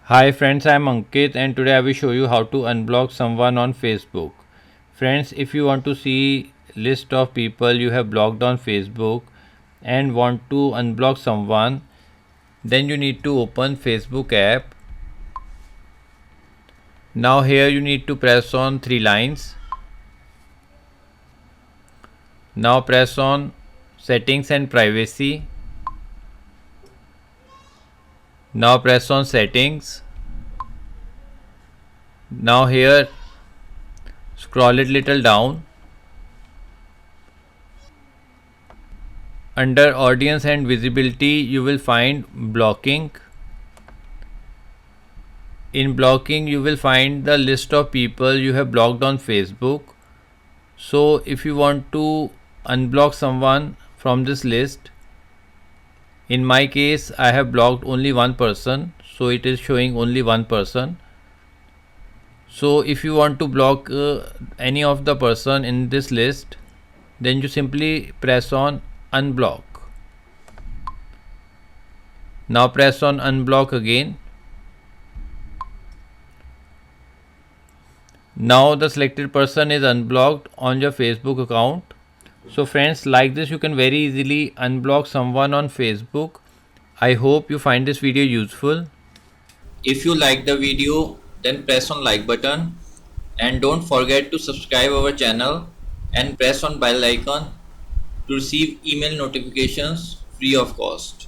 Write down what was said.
Hi friends, I am Ankit and today I will show you how to unblock someone on Facebook. Friends, if you want to see list of people you have blocked on Facebook and want to unblock someone, then you need to open Facebook app. Now here you need to press on three lines. Now press on settings and privacy. Now press on settings. Now here scroll it little down. Under audience and visibility you will find blocking. In blocking you will find the list of people you have blocked on Facebook. So if you want to unblock someone from this list, in my case I have blocked only one person, so it is showing only one person. So if you want to block any of the person in this list, then you simply press on unblock. Now press on unblock again. Now the selected person is unblocked on your Facebook account. So friends, like this you can very easily unblock someone on Facebook. I hope you find this video useful. If you like the video, then press on like button and don't forget to subscribe our channel and press on bell icon to receive email notifications free of cost.